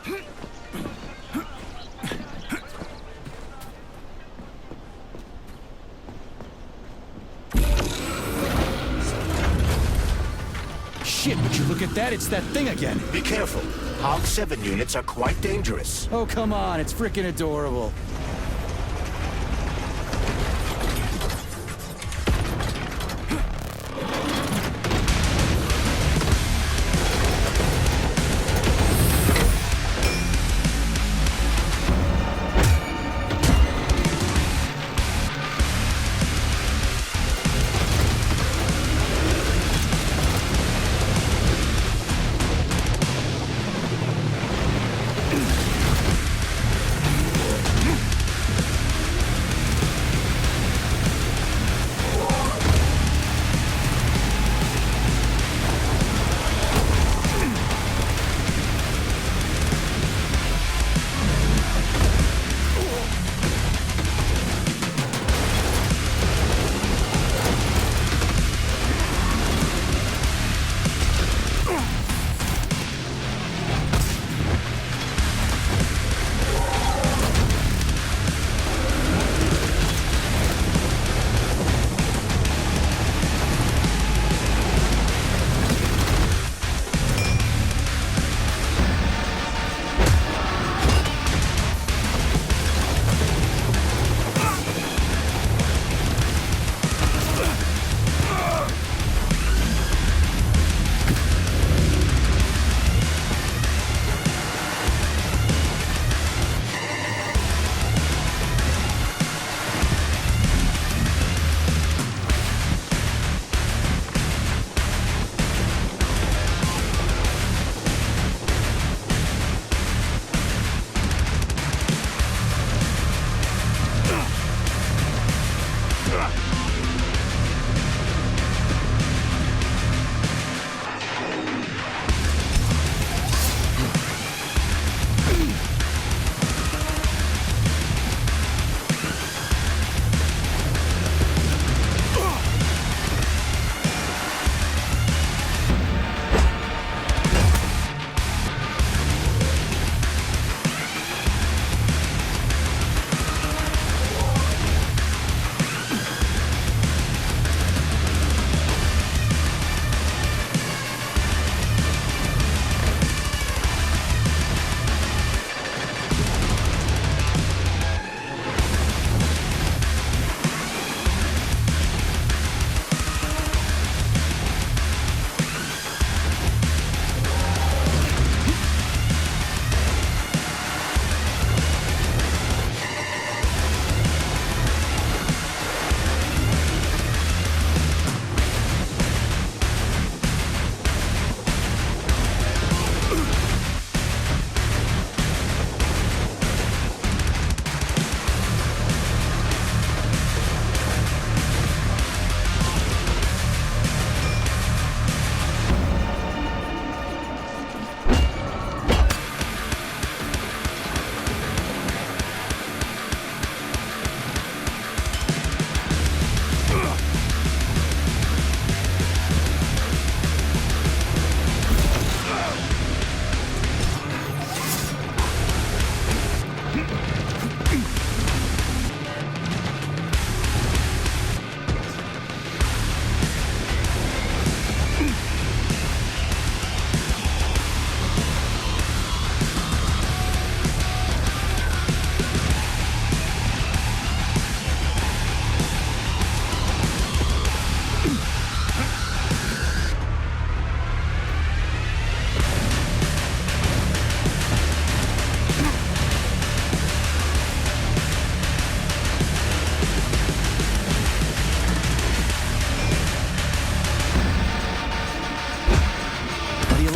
Shit, would you look at that? It's that thing again. Be careful. Hog 7 units are quite dangerous. Oh, come on. It's freaking adorable.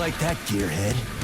like that, gearhead.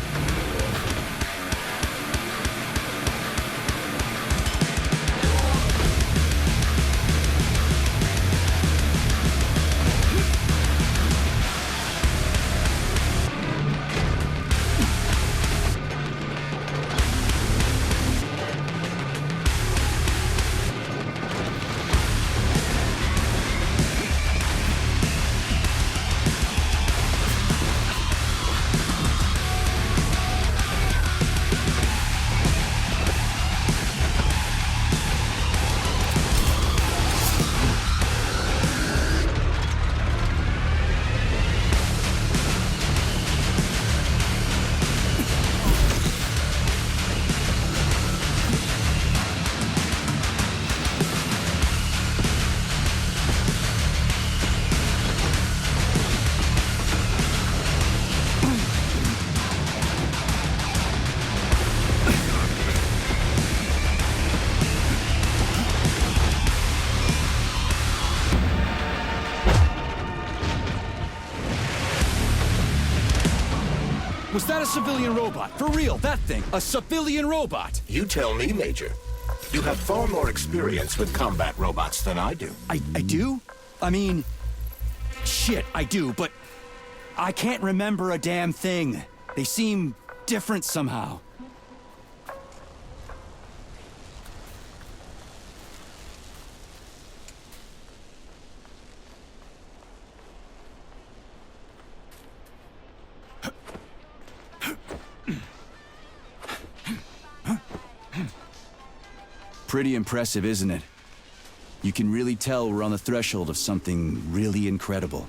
Was that a civilian robot? For real, that thing. A civilian robot. You tell me, Major. You have far more experience with combat robots than I do. I do? I mean... Shit, I do, but... I can't remember a damn thing. They seem different somehow. Pretty impressive, isn't it? You can really tell we're on the threshold of something really incredible.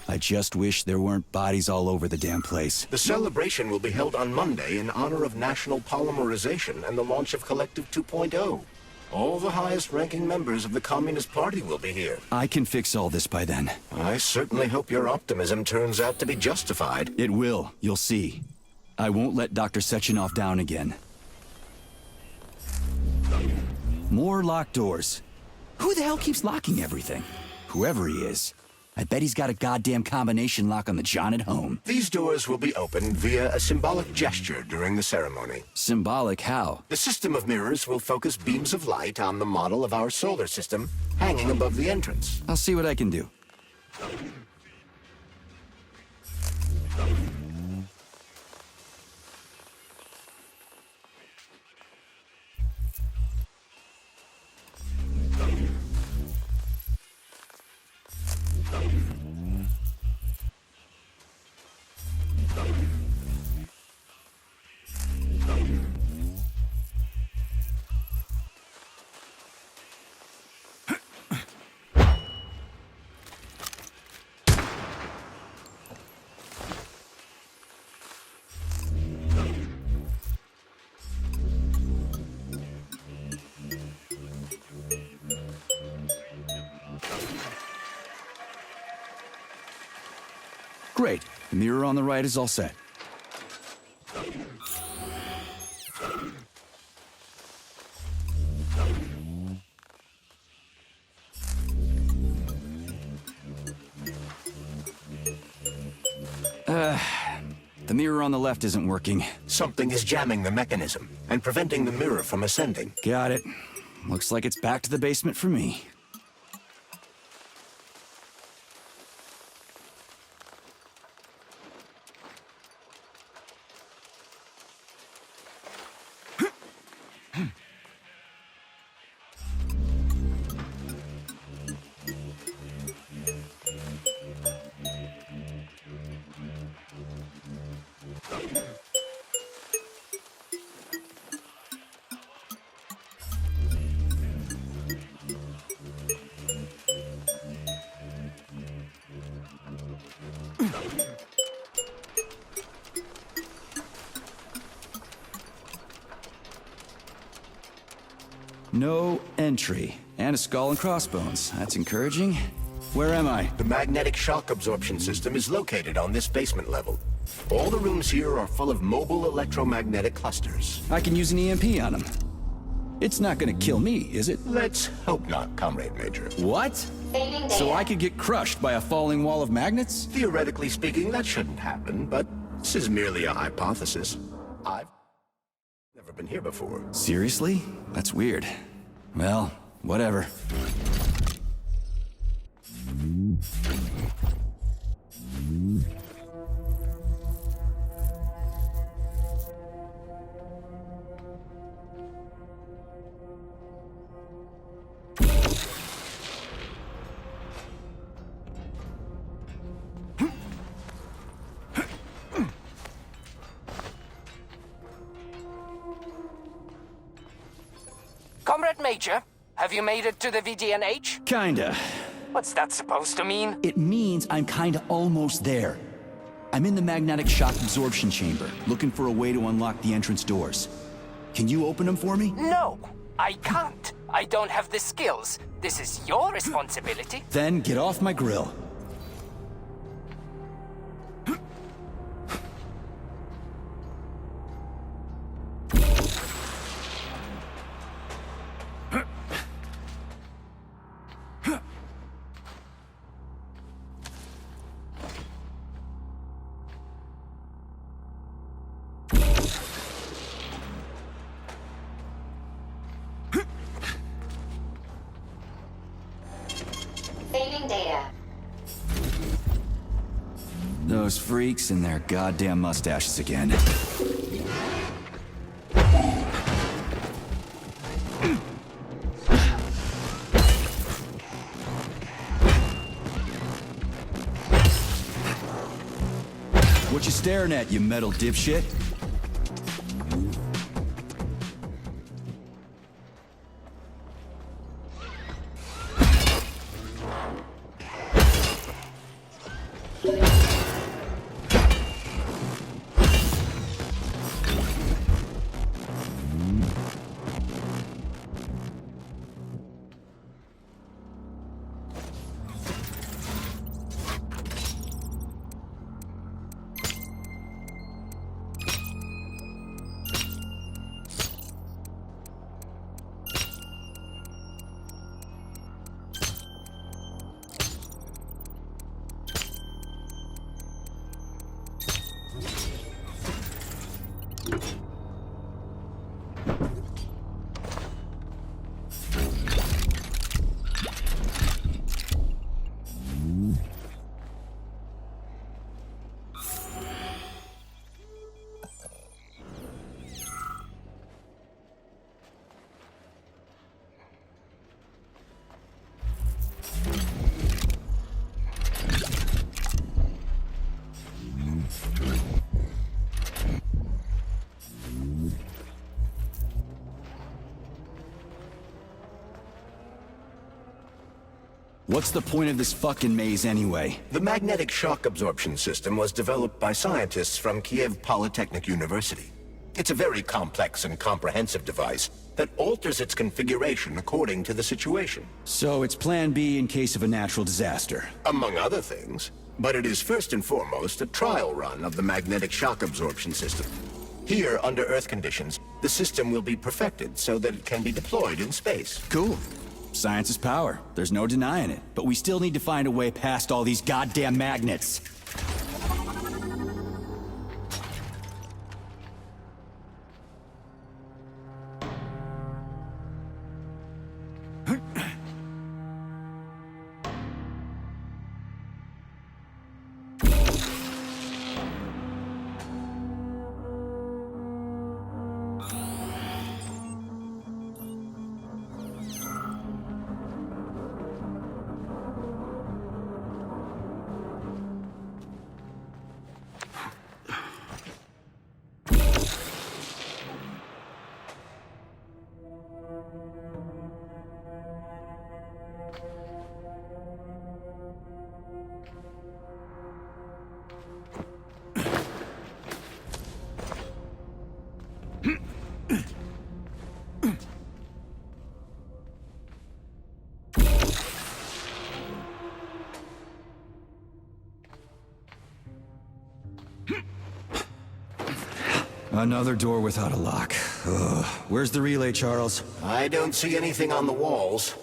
I just wish there weren't bodies all over the damn place. The celebration will be held on Monday in honor of National Polymerization and the launch of Collective 2.0. All the highest-ranking members of the Communist Party will be here. I can fix all this by then. I certainly hope your optimism turns out to be justified. It will, you'll see. I won't let Dr. Sechenov down again. More locked doors. Who the hell keeps locking everything? Whoever he is. I bet he's got a goddamn combination lock on the John at home. These doors will be opened via a symbolic gesture during the ceremony. Symbolic how? The system of mirrors will focus beams of light on the model of our solar system hanging above the entrance. I'll see what I can do. Great. The mirror on the right is all set. The mirror on the left isn't working. Something is jamming the mechanism and preventing the mirror from ascending. Got it. Looks like it's back to the basement for me. No entry. And a skull and crossbones. That's encouraging. Where am I? The magnetic shock absorption system is located on this basement level. All the rooms here are full of mobile electromagnetic clusters. I can use an EMP on them. It's not gonna kill me, is it? Let's hope not, Comrade Major. What? So I could get crushed by a falling wall of magnets? Theoretically speaking, that shouldn't happen, but this is merely a hypothesis. I've never been here before. Seriously? That's weird. Well, whatever. Comrade Major, have you made it to the VDNH? Kinda. What's that supposed to mean? It means I'm kinda almost there. I'm in the magnetic shock absorption chamber, looking for a way to unlock the entrance doors. Can you open them for me? No, I can't. I don't have the skills. This is your responsibility. Then get off my grill. Those freaks and their goddamn mustaches again. What you staring at, you metal dipshit? What's the point of this fucking maze anyway? The magnetic shock absorption system was developed by scientists from Kiev Polytechnic University. It's a very complex and comprehensive device that alters its configuration according to the situation. So it's plan B in case of a natural disaster. Among other things. But it is first and foremost a trial run of the magnetic shock absorption system. Here, under Earth conditions, the system will be perfected so that it can be deployed in space. Cool. Science is power. There's no denying it. But we still need to find a way past all these goddamn magnets. Another door without a lock. Ugh. Where's the relay, Charles? I don't see anything on the walls.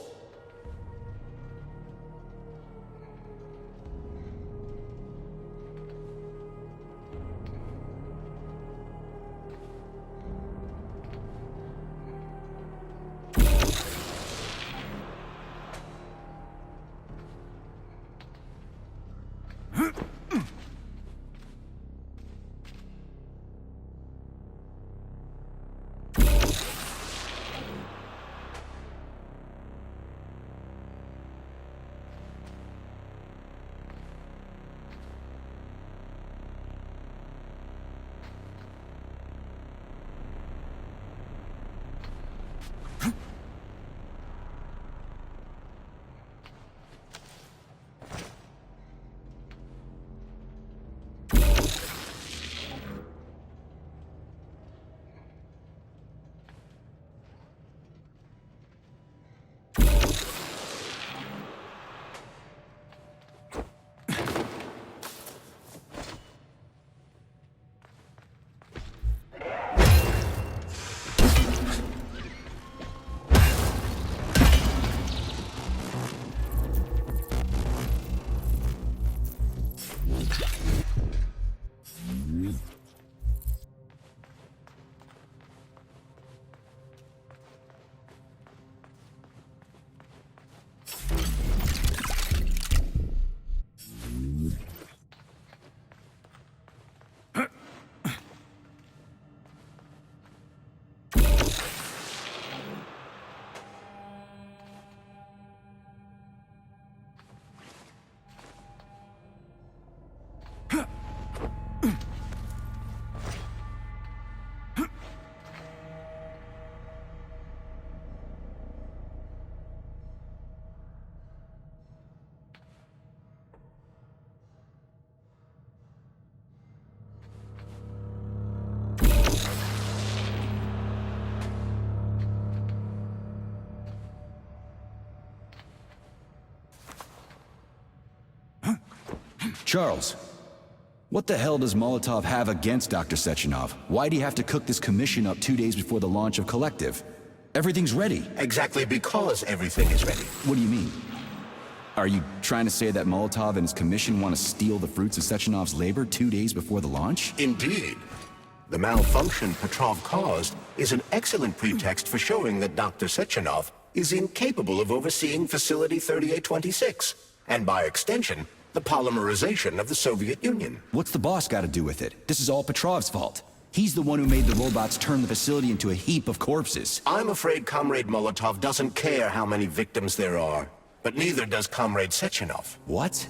Charles, what the hell does Molotov have against Dr. Sechenov? Why'd he have to cook this commission up 2 days before the launch of Collective? Everything's ready. Exactly because everything is ready. What do you mean? Are you trying to say that Molotov and his commission want to steal the fruits of Sechenov's labor 2 days before the launch? Indeed. The malfunction Petrov caused is an excellent pretext for showing that Dr. Sechenov is incapable of overseeing Facility 3826, and by extension, the polymerization of the Soviet Union. What's the boss got to do with it? This is all Petrov's fault. He's the one who made the robots turn the facility into a heap of corpses. I'm afraid Comrade Molotov doesn't care how many victims there are, but neither does Comrade Sechenov. What?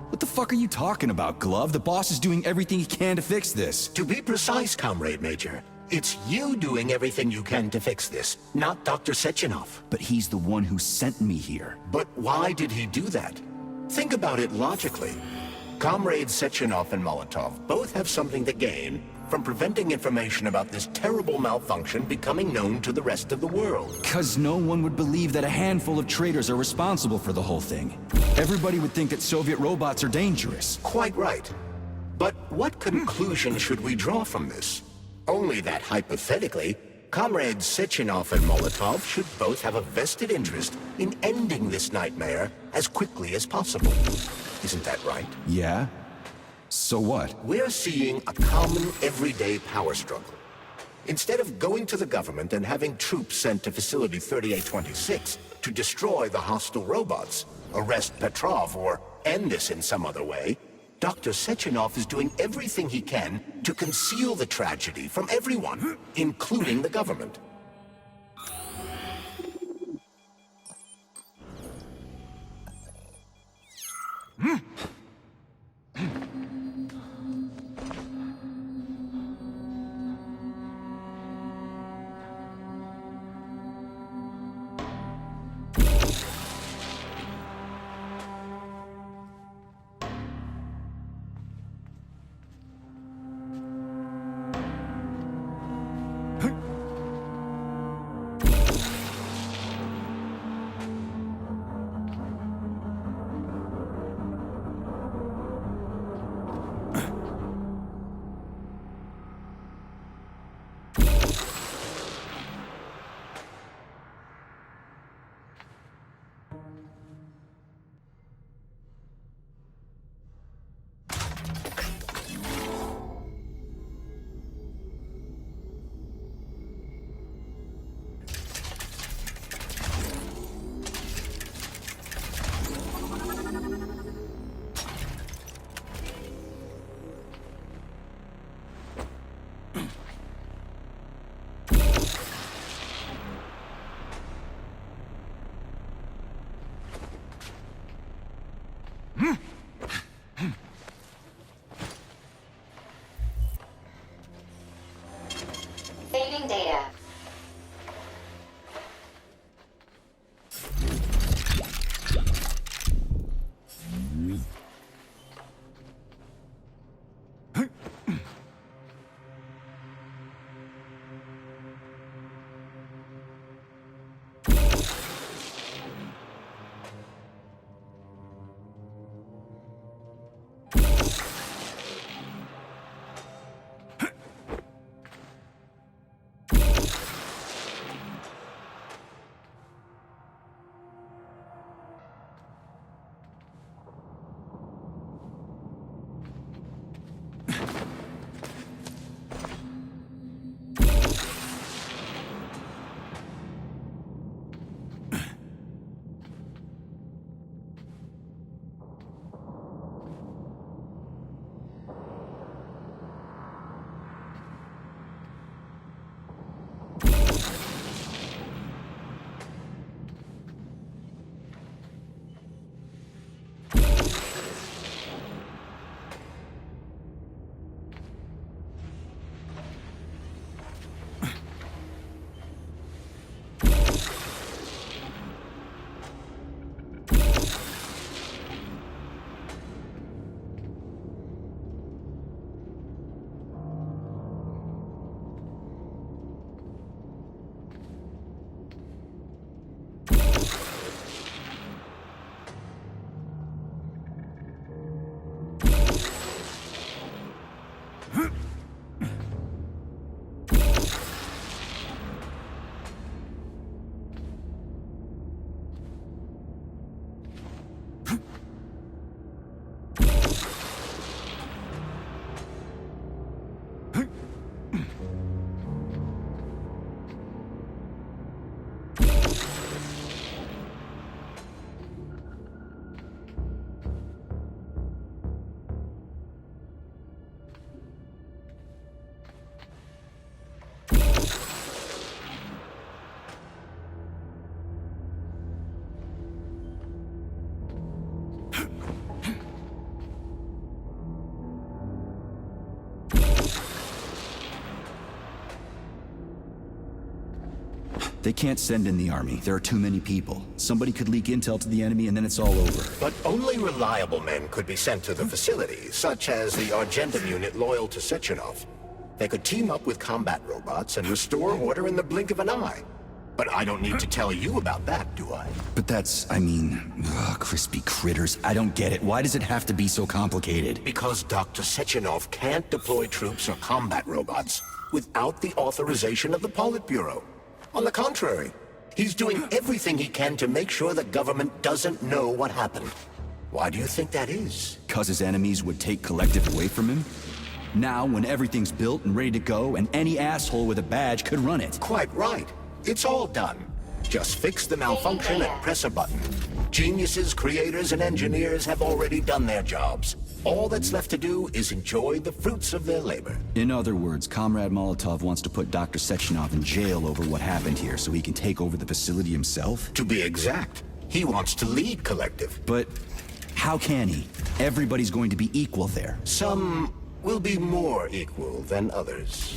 What the fuck are you talking about, Glove? The boss is doing everything he can to fix this. To be precise, Comrade Major, it's you doing everything you can to fix this, not Dr. Sechenov. But he's the one who sent me here. But why did he do that? Think about it logically. Comrades Sechenov and Molotov both have something to gain from preventing information about this terrible malfunction becoming known to the rest of the world. 'Cause no one would believe that a handful of traitors are responsible for the whole thing. Everybody would think that Soviet robots are dangerous. Quite right. But what conclusion should we draw from this? Only that hypothetically, Comrades Sechenov and Molotov should both have a vested interest in ending this nightmare as quickly as possible. Isn't that right? Yeah? So what? We're seeing a common, everyday power struggle. Instead of going to the government and having troops sent to Facility 3826 to destroy the hostile robots, arrest Petrov, or end this in some other way, Dr. Sechenov is doing everything he can to conceal the tragedy from everyone, including the government. Saving data. They can't send in the army. There are too many people. Somebody could leak intel to the enemy and then it's all over. But only reliable men could be sent to the facility, such as the Argentum unit loyal to Sechenov. They could team up with combat robots and restore order in the blink of an eye. But I don't need to tell you about that, do I? But that's, I mean, crispy critters. I don't get it. Why does it have to be so complicated? Because Dr. Sechenov can't deploy troops or combat robots without the authorization of the Politburo. On the contrary, he's doing everything he can to make sure the government doesn't know what happened. Why do you think that is? 'Cause his enemies would take Collective away from him? Now, when everything's built and ready to go, and any asshole with a badge could run it. Quite right. It's all done. Just fix the malfunction and press a button. Geniuses, creators, and engineers have already done their jobs. All that's left to do is enjoy the fruits of their labor. In other words, Comrade Molotov wants to put Dr. Sechenov in jail over what happened here so he can take over the facility himself? To be exact, he wants to lead Collective. But how can he? Everybody's going to be equal there. Some will be more equal than others.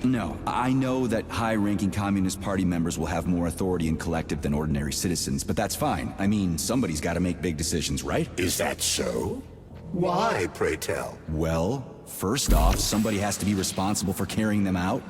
No, I know that high-ranking Communist Party members will have more authority in Collective than ordinary citizens, but that's fine. I mean, somebody's got to make big decisions, right? Is that so? Why, pray tell? Well, first off, somebody has to be responsible for carrying them out.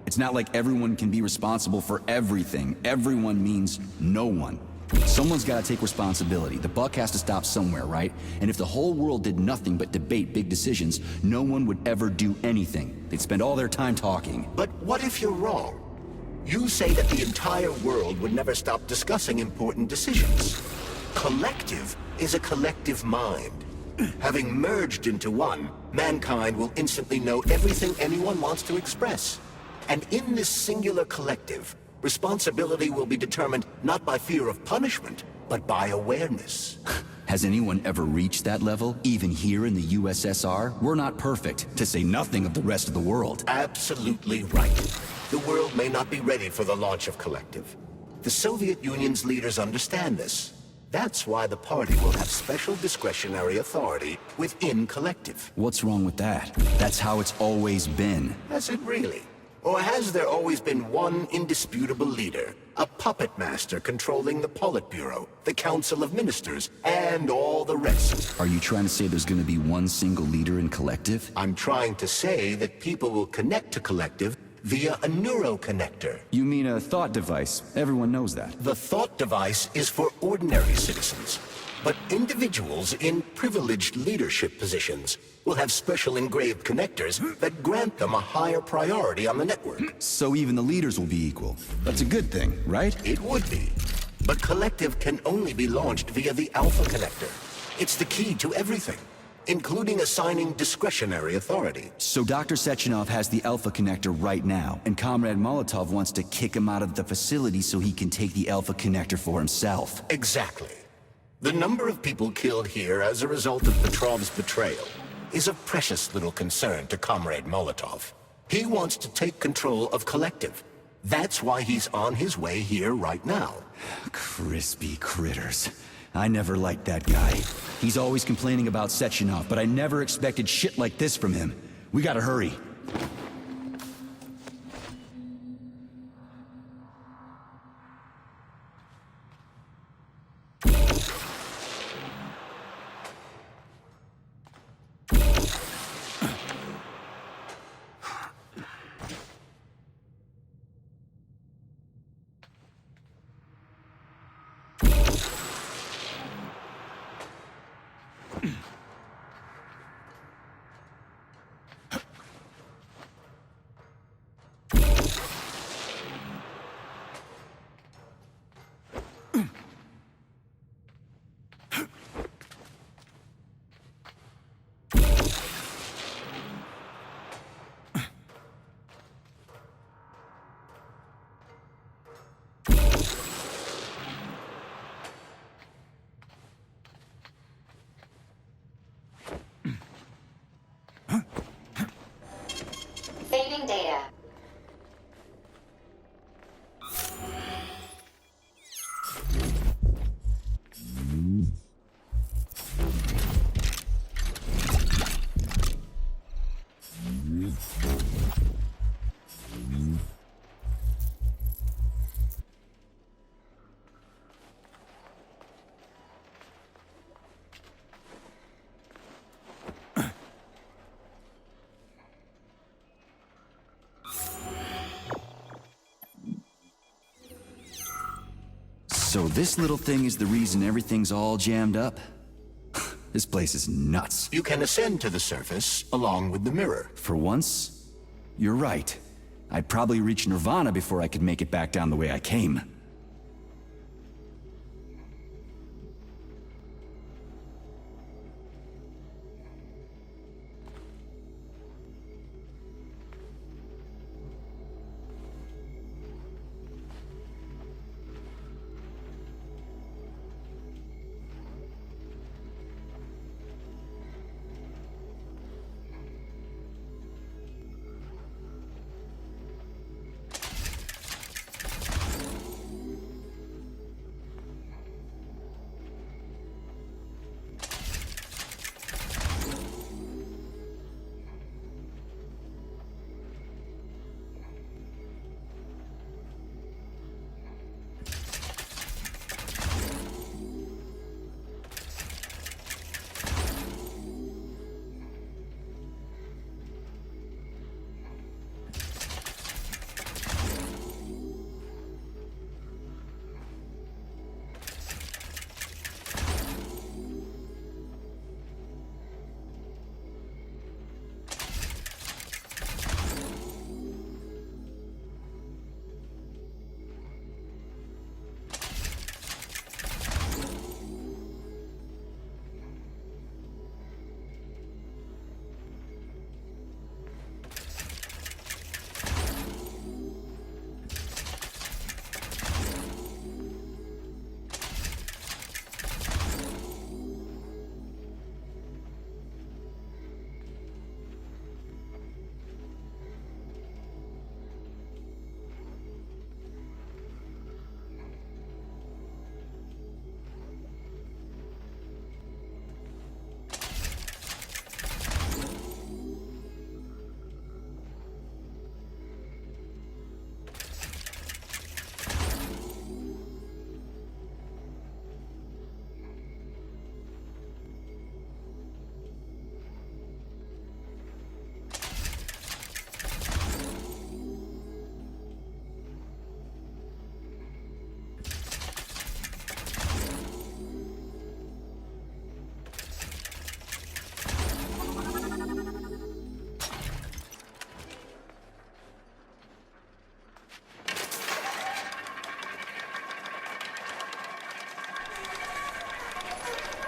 It's not like everyone can be responsible for everything. Everyone means no one. Someone's got to take responsibility. The buck has to stop somewhere, right? And if the whole world did nothing but debate big decisions, no one would ever do anything. They'd spend all their time talking. But what if you're wrong? You say that the entire world would never stop discussing important decisions. Collective is a collective mind. Having merged into one, mankind will instantly know everything anyone wants to express. And in this singular collective, responsibility will be determined not by fear of punishment, but by awareness. Has anyone ever reached that level? Even here in the USSR? We're not perfect, to say nothing of the rest of the world. Absolutely right. The world may not be ready for the launch of Collective. The Soviet Union's leaders understand this. That's why the party will have special discretionary authority within Collective. What's wrong with that? That's how it's always been. Has it really? Or has there always been one indisputable leader, a puppet master controlling the Politburo, the Council of Ministers, and all the rest? Are you trying to say there's gonna be one single leader in Collective? I'm trying to say that people will connect to Collective via a neuroconnector. You mean a thought device. Everyone knows that. The thought device is for ordinary citizens, but individuals in privileged leadership positions will have special engraved connectors that grant them a higher priority on the network. So even the leaders will be equal. That's a good thing, right? It would be. But Collective can only be launched via the Alpha Connector. It's the key to everything, including assigning discretionary authority. So Dr. Sechenov has the Alpha Connector right now, and Comrade Molotov wants to kick him out of the facility so he can take the Alpha Connector for himself. Exactly. The number of people killed here as a result of Petrov's betrayal is of precious little concern to Comrade Molotov. He wants to take control of Collective. That's why he's on his way here right now. Crispy critters. I never liked that guy. He's always complaining about Sechenov, but I never expected shit like this from him. We gotta hurry. So this little thing is the reason everything's all jammed up? This place is nuts. You can ascend to the surface along with the mirror. For once, you're right. I'd probably reach Nirvana before I could make it back down the way I came.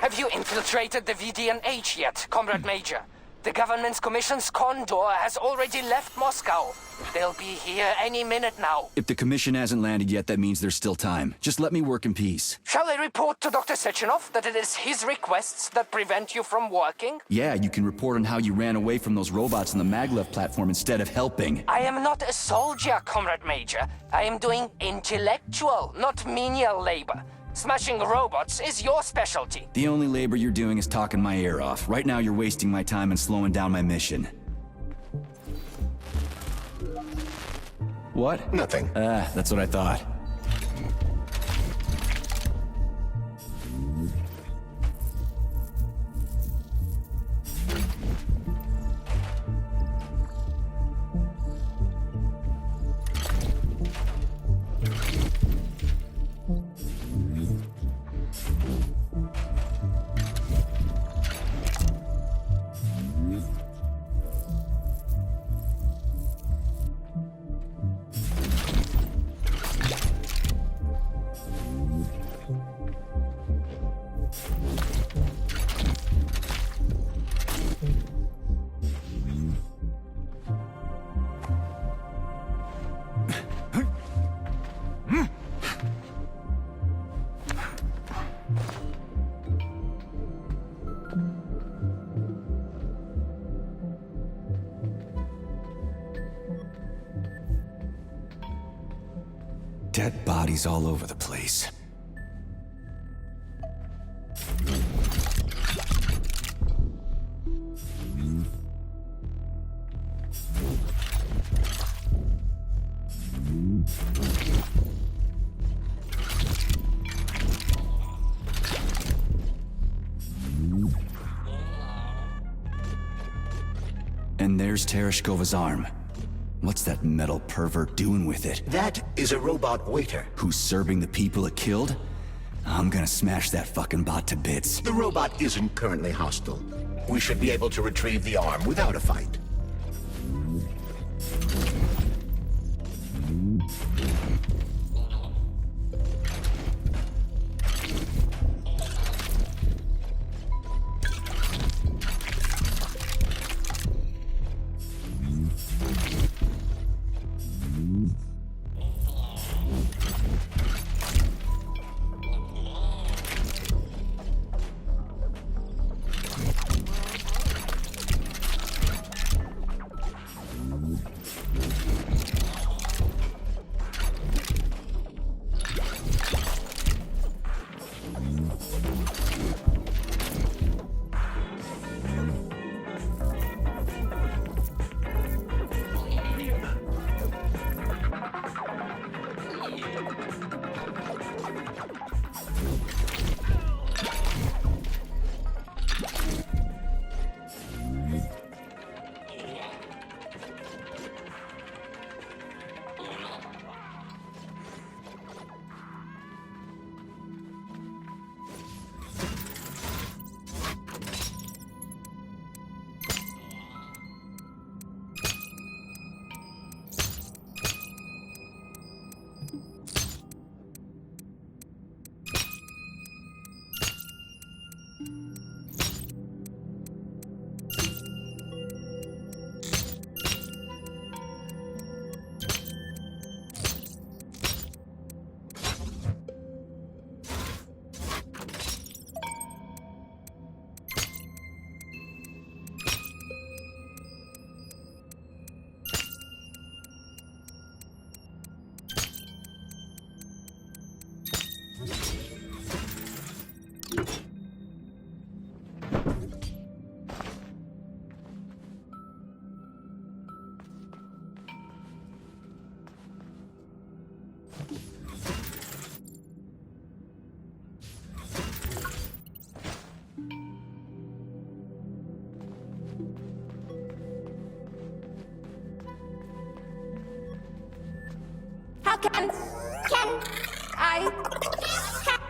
Have you infiltrated the VDNH yet, Comrade Major? The government's commission's condor has already left Moscow. They'll be here any minute now. If the commission hasn't landed yet, that means there's still time. Just let me work in peace. Shall I report to Dr. Sechenov that it is his requests that prevent you from working? Yeah, you can report on how you ran away from those robots on the maglev platform instead of helping. I am not a soldier, Comrade Major. I am doing intellectual, not menial labor. Smashing robots is your specialty. The only labor you're doing is talking my ear off. Right now you're wasting my time and slowing down my mission. What? Nothing. That's what I thought. Dead bodies all over the place. And there's Tereshkova's arm. What's that metal pervert doing with it? That is a robot waiter. Who's serving the people it killed? I'm gonna smash that fucking bot to bits. The robot isn't currently hostile. We should be able to retrieve the arm without a fight.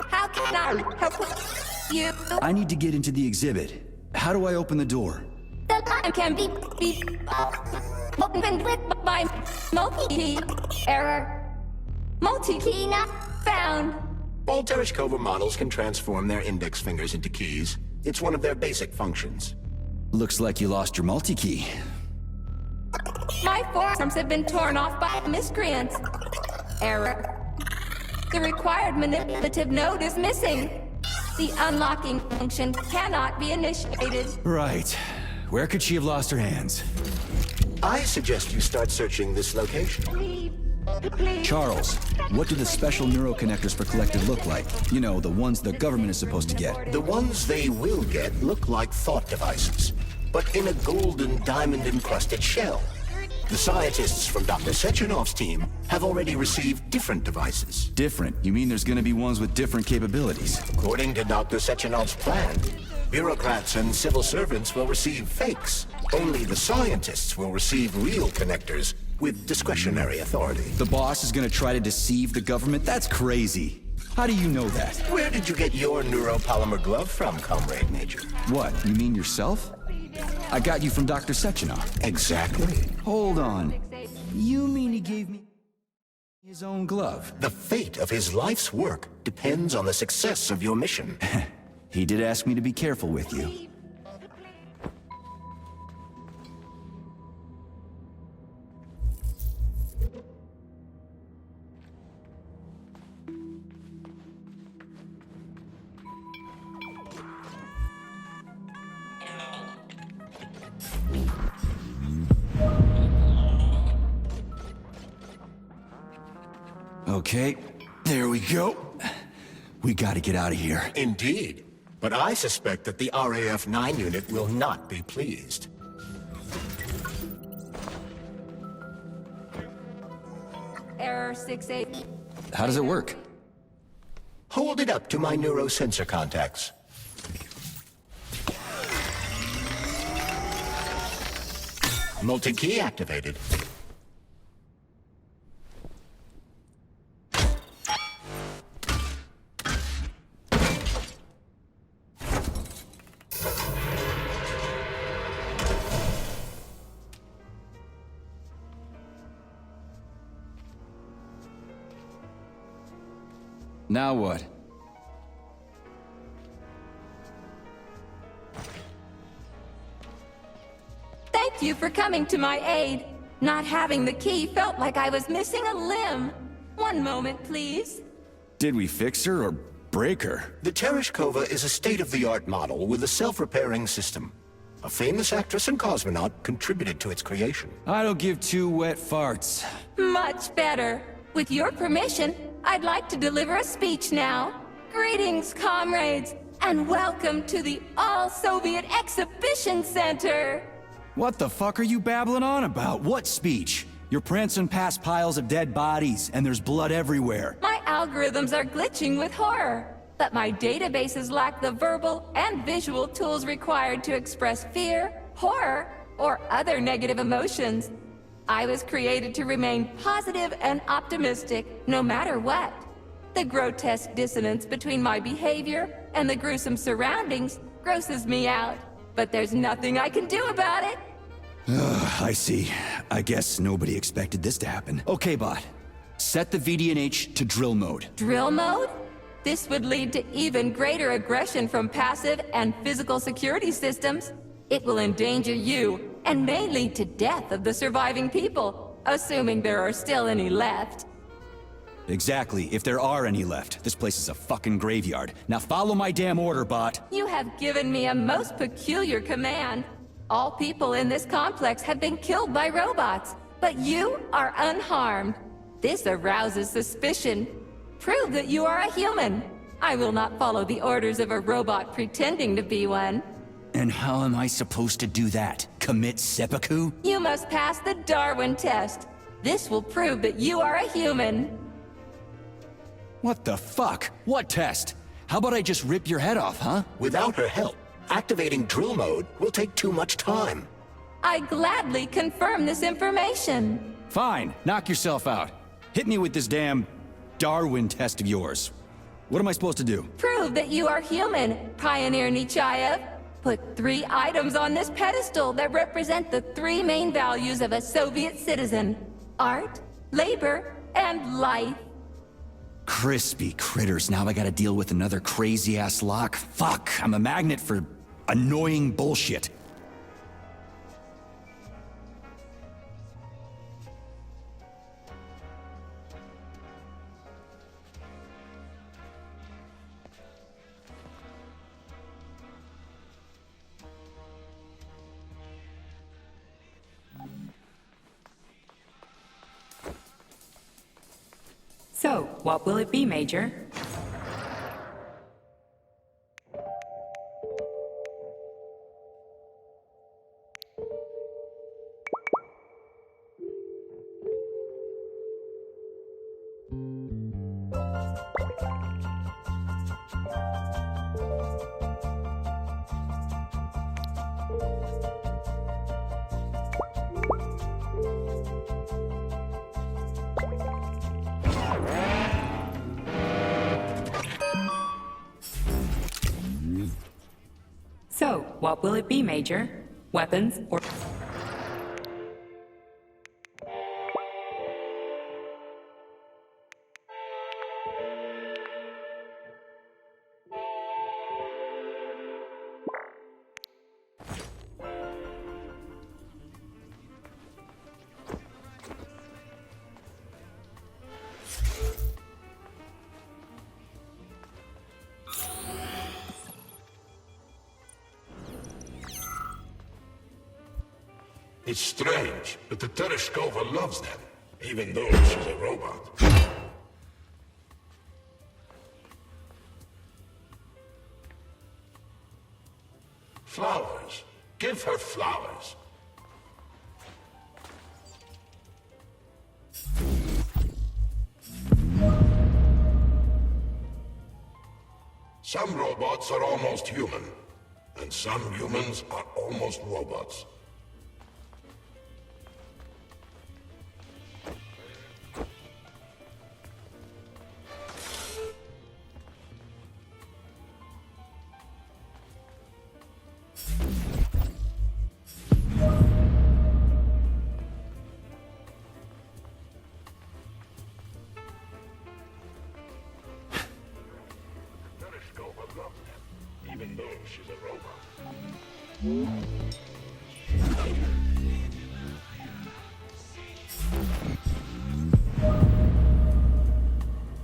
How can I help you? I need to get into the exhibit. How do I open the door? The line can be opened with my multi-key. Error. Multi-key not found. All Tereshkova models can transform their index fingers into keys. It's one of their basic functions. Looks like you lost your multi-key. My forearms have been torn off by miscreants. Error. The required manipulative node is missing. The unlocking function cannot be initiated. Right. Where could she have lost her hands? I suggest you start searching this location. Please. Charles, what do the special neuroconnectors for Collective look like? You know, the ones the government is supposed to get. The ones they will get look like thought devices, but in a golden diamond-encrusted shell. The scientists from Dr. Sechenov's team have already received different devices. Different? You mean there's gonna be ones with different capabilities? According to Dr. Sechenov's plan, bureaucrats and civil servants will receive fakes. Only the scientists will receive real connectors with discretionary authority. The boss is gonna try to deceive the government? That's crazy. How do you know that? Where did you get your neuropolymer glove from, Comrade Major? What, you mean yourself? I got you from Dr. Sechenov. Exactly. Hold on. You mean he gave me his own glove? The fate of his life's work depends on the success of your mission. He did ask me to be careful with you. Okay, there we go. We gotta get out of here. Indeed. But I suspect that the RAF-9 unit will not be pleased. Error 68. How does it work? Hold it up to my neurosensor contacts. Multi-key activated. Now what? Thank you for coming to my aid. Not having the key felt like I was missing a limb. One moment, please. Did we fix her or break her? The Tereshkova is a state-of-the-art model with a self-repairing system. A famous actress and cosmonaut contributed to its creation. I don't give two wet farts. Much better. With your permission, I'd like to deliver a speech now. Greetings, comrades, and welcome to the All-Soviet Exhibition Center. What the fuck are you babbling on about? What speech? You're prancing past piles of dead bodies, and there's blood everywhere. My algorithms are glitching with horror, but my databases lack the verbal and visual tools required to express fear, horror, or other negative emotions. I was created to remain positive and optimistic, no matter what. The grotesque dissonance between my behavior and the gruesome surroundings grosses me out, but there's nothing I can do about it. I see. I guess nobody expected this to happen. Okay, bot. Set the VDNH to drill mode. Drill mode? This would lead to even greater aggression from passive and physical security systems. It will endanger you, and may lead to death of the surviving people, assuming there are still any left. Exactly, if there are any left. This place is a fucking graveyard. Now follow my damn order, bot. You have given me a most peculiar command. All people in this complex have been killed by robots, but you are unharmed. This arouses suspicion. Prove that you are a human. I will not follow the orders of a robot pretending to be one. And how am I supposed to do that? Commit seppuku? You must pass the Darwin test. This will prove that you are a human. What the fuck? What test? How about I just rip your head off, huh? Without her help, activating drill mode will take too much time. I gladly confirm this information. Fine, knock yourself out. Hit me with this damn Darwin test of yours. What am I supposed to do? Prove that you are human, Pioneer Nechayev. Put 3 items on this pedestal that represent the 3 main values of a Soviet citizen: art, labor, and life. Crispy critters, now I gotta deal with another crazy-ass lock. Fuck, I'm a magnet for annoying bullshit. So, what will it be, Major? So, what will it be, Major? Weapons or... It's strange, but the Tereshkova loves them, even though she's a robot. Flowers. Give her flowers. Some robots are almost human, and some humans are almost robots. even though she's a robot.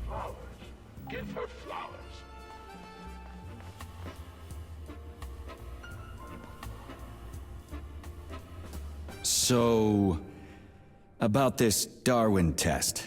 Flowers. Give her flowers. So, about this Darwin test.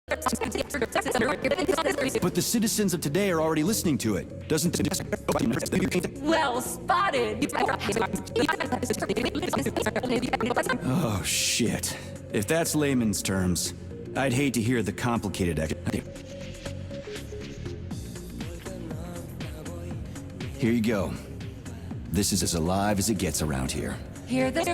But the citizens of today are already listening to it. Doesn't it? Well spotted. Oh, shit. If that's layman's terms, I'd hate to hear the complicated Here you go. This is as alive as it gets around here. Hear this?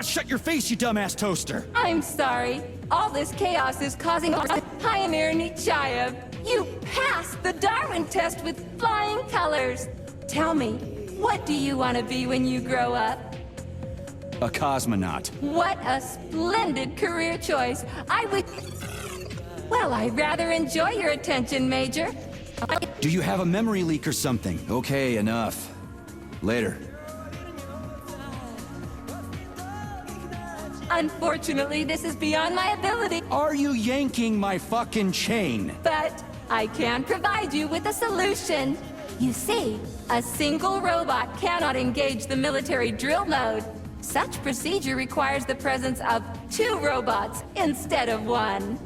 Shut your face, you dumbass toaster! I'm sorry. All this chaos is causing Pioneer Nietzschaev. You passed the Darwin test with flying colors. Tell me, what do you want to be when you grow up? A cosmonaut. What a splendid career choice. Well, I rather enjoy your attention, Major. Do you have a memory leak or something? Okay, enough. Later. Unfortunately, this is beyond my ability, Are you yanking my fucking chain? but I can provide you with a solution. You see, a single robot cannot engage the military drill mode. Such procedure requires the presence of 2 robots instead of 1.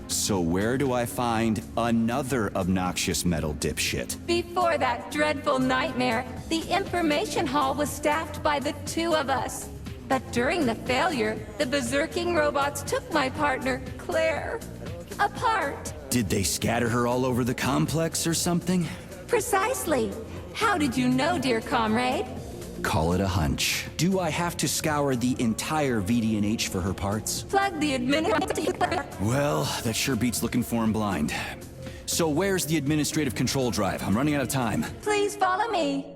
So where do I find another obnoxious metal dipshit? Before that dreadful nightmare, the information hall was staffed by the 2 of us. But during the failure, the berserking robots took my partner, Claire, apart. Did they scatter her all over the complex or something? Precisely. How did you know, dear comrade? Call it a hunch. Do I have to scour the entire VD&H for her parts? Plug the administrator. Well, that sure beats looking for him blind. So where's the administrative control drive? I'm running out of time. Please follow me.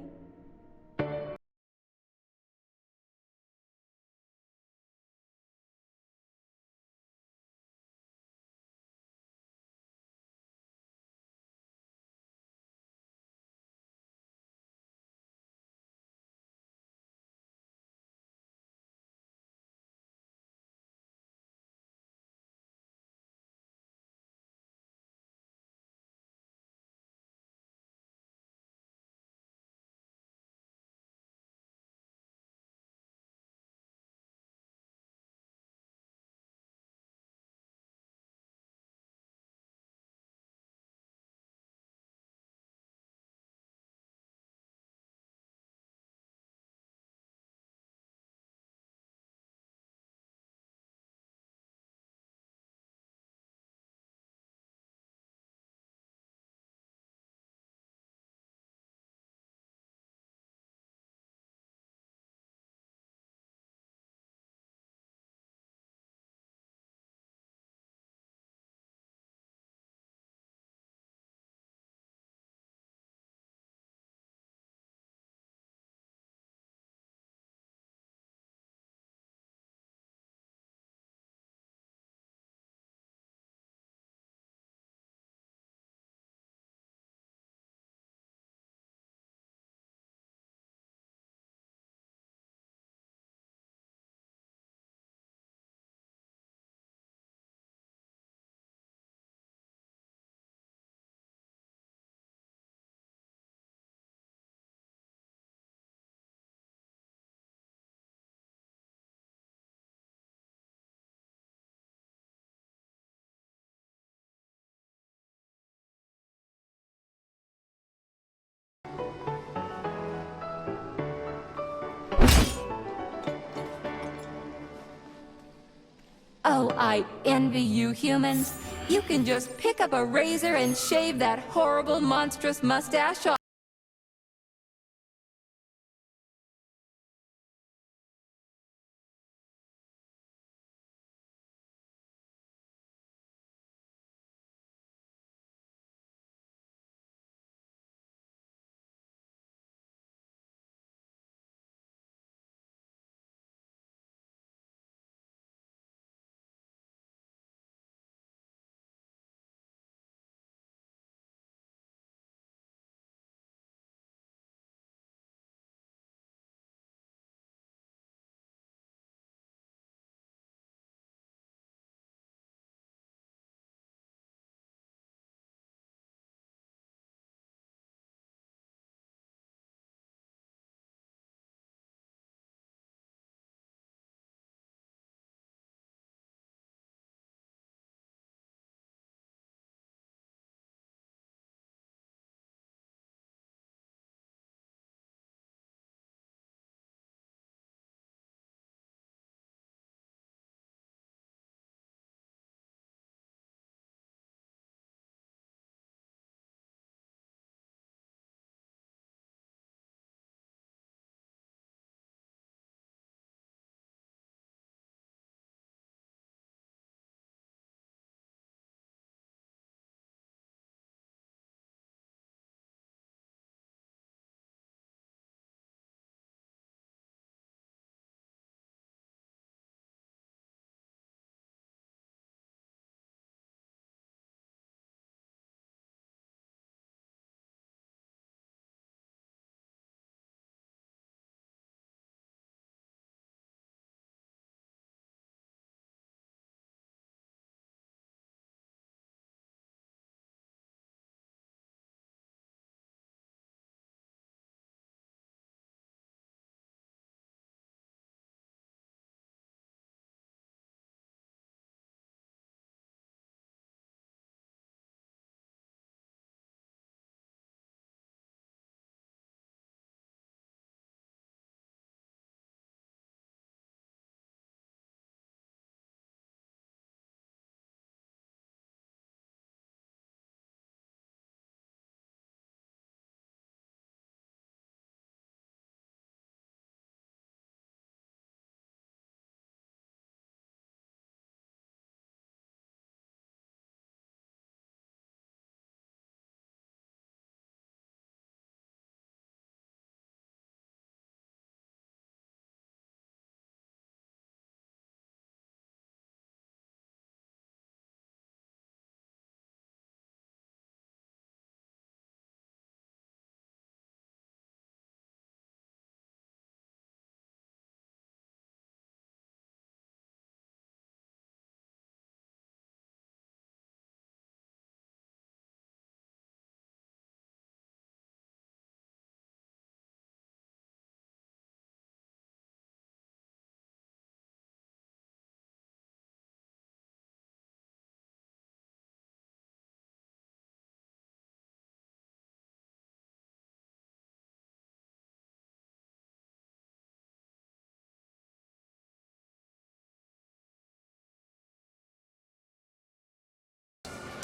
Oh, I envy you humans. You can just pick up a razor and shave that horrible, monstrous mustache off.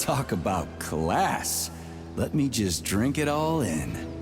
Talk about class. Let me just drink it all in.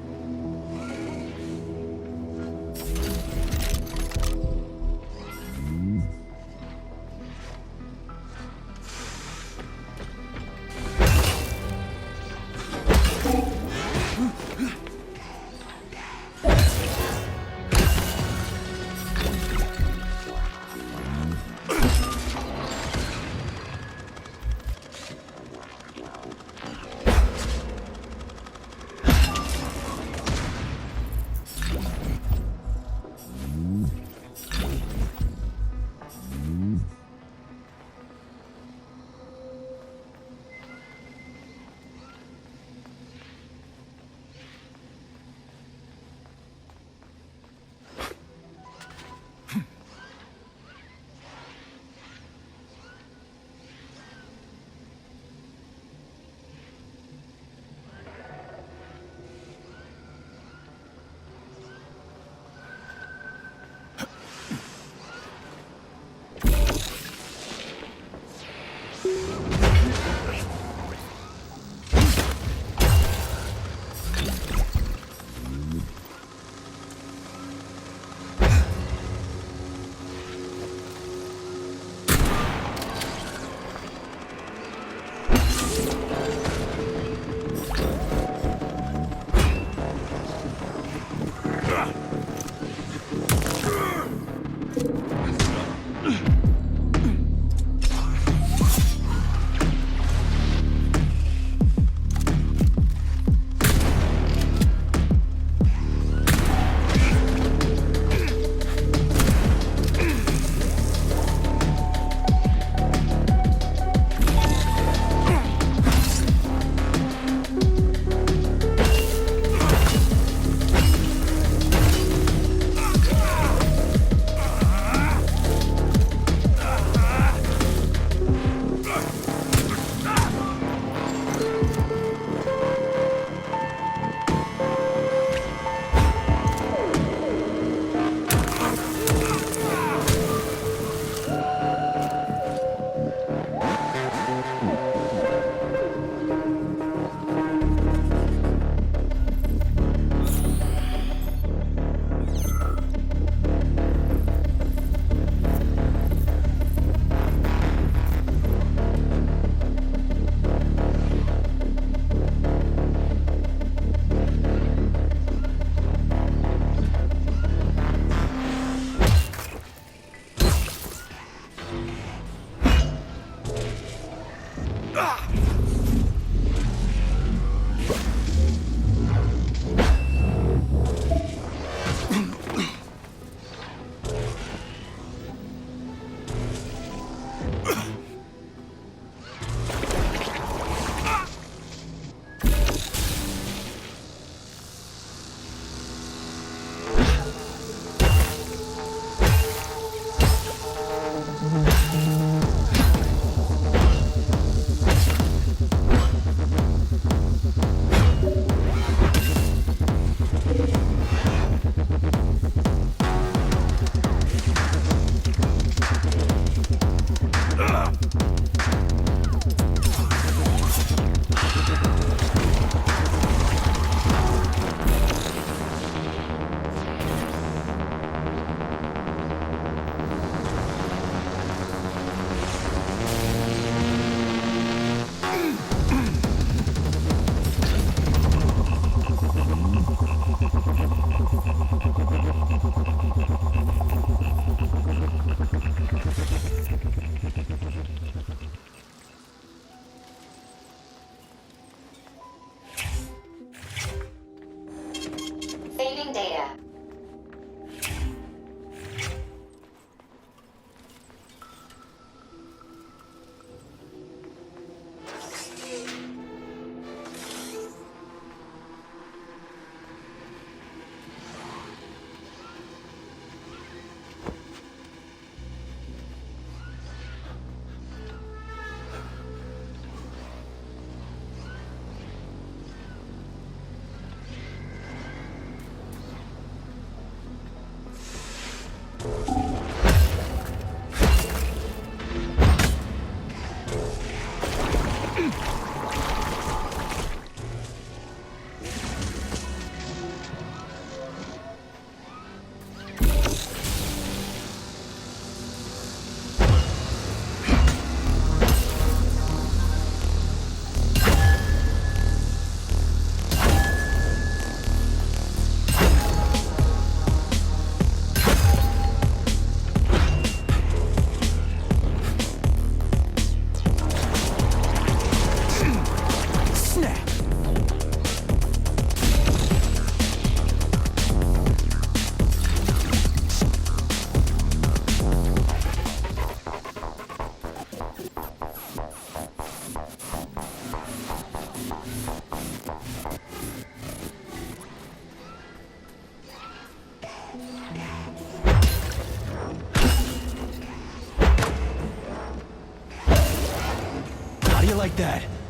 Retrieving data. How do you like that?